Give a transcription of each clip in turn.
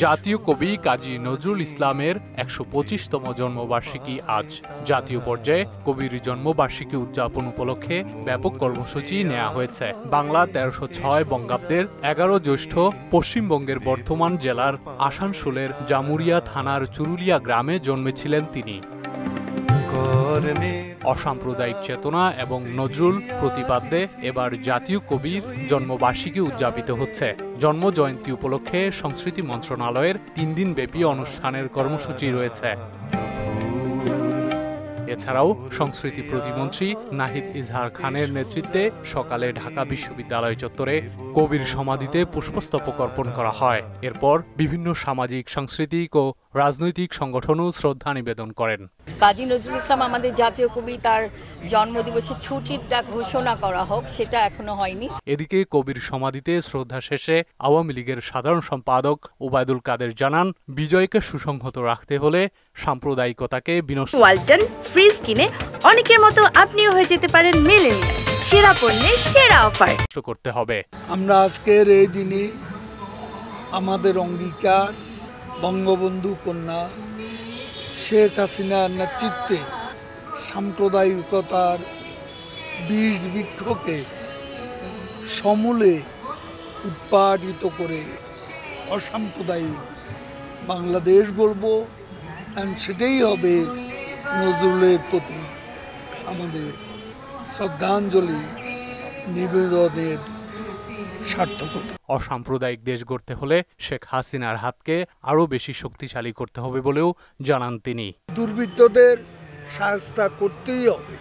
জাতীয় কবি কাজী নজরুল ইসলামের ১২৫তম জন্মবার্ষিকী আজ। জাতীয় পর্যায়ে কবির জন্মবার্ষিকী উদযাপন উপলক্ষে ব্যাপক কর্মসূচি নেওয়া হয়েছে। বাংলা ১৩০৬ বঙ্গাব্দের ১১ জ্যৈষ্ঠ পশ্চিমবঙ্গের বর্ধমান জেলার আসানসোলের জামুরিয়া থানার চুরুলিয়া গ্রামে জন্মেছিলেন তিনি। অসাম্প্রদায়িক চেতনা এবং নজরুল প্রতিপাদ্যে এবার জাতীয় কবির জন্মবার্ষিকী উদযাপিত হচ্ছে। জন্ম জয়ন্তী উপলক্ষে সংস্কৃতি মন্ত্রণালয়ের ৩ দিনব্যাপী অনুষ্ঠানের কর্মসূচি রয়েছে। এছাড়াও সংস্কৃতি প্রতিমন্ত্রী নাহিদ ইজহার খানের নেতৃত্বে সকালে ঢাকা বিশ্ববিদ্যালয় চত্বরে কবির সমাধিতে পুষ্পস্তবক অর্পণ করা হয়। এরপর বিভিন্ন সামাজিক, সাংস্কৃতিক ও রাজনৈতিক সংগঠনও শ্রদ্ধা নিবেদন করেন। কাজী নজরুল ইসলাম আমাদের জাতীয় কবি, তার জন্মদিবসে ছুটিটা ঘোষণা করা হোক, সেটা এখনো হয়নি। এদিকে কবির সমাধিতে শ্রদ্ধা শেষে আওয়ামী লীগের সাধারণ সম্পাদক ওবায়দুল কাদের জানান, বিজয়কে সুসংহত রাখতে হলে সাম্প্রদায়িকতাকে বিনষ্ট ওয়ালটন ফ্রিজ কিনে অনেকের মতো আপনিও হয়ে যেতে পারেন মিলেনিয়াল। সেরা পণ্যের সেরা অফার করতে হবে। আমরা আজকের এই দিনে আমাদের অঙ্গীকার বঙ্গবন্ধু কন্যা শেখ হাসিনার নেতৃত্বে সাম্প্রদায়িকতার বীজ বৃক্ষকে সমূলে উৎপাদিত করে অসাম্প্রদায়িক বাংলাদেশ গড়ব, সেটাই হবে নজরুলের প্রতি আমাদের শ্রদ্ধাঞ্জলি নিবেদনের সার্থকতা। অসাম্প্রদায়িক দেশ গড়তে হলে শেখ হাসিনার হাতকে আরও বেশি শক্তিশালী করতে হবে বলেও জানান তিনি। দুর্বৃত্তদের শাস্তি করতেই হবে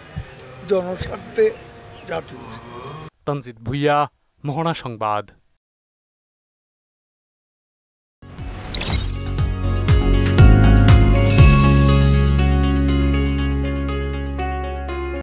জনস্বার্থে, জাতীয়। তানজিদ ভুইয়া, মোহনা সংবাদ।